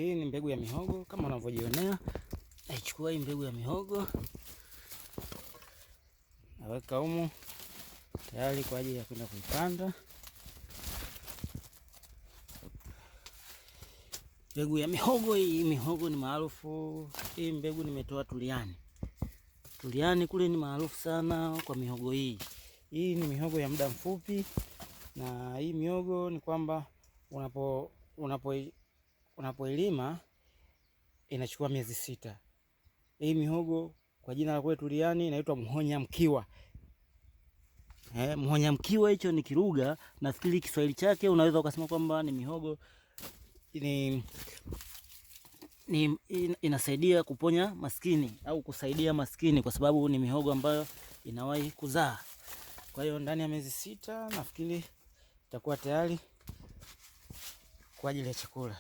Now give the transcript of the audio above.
Hii ni mbegu ya mihogo kama unavyojionea. Naichukua hii mbegu ya mihogo, naweka humu tayari kwa ajili ya kwenda kuipanda. Mbegu ya mihogo hii, mihogo ni maarufu. Hii mbegu nimetoa Tuliani. Tuliani kule ni maarufu sana kwa mihogo hii. Hii ni mihogo ya muda mfupi, na hii mihogo ni kwamba unapoilima inachukua miezi 6. Hii mihogo kwa jina la kule Tuliani inaitwa Mhonya Mkiwa. Mhonya Mkiwa hicho ni Kiruga, nafikiri Kiswahili chake unaweza ukasema kwamba ni mihogo inasaidia kuponya maskini au kusaidia maskini, kwa sababu ni mihogo ambayo inawahi kuzaa. Kwa hiyo ndani ya miezi 6 nafikiri itakuwa tayari kwa ajili ya chakula.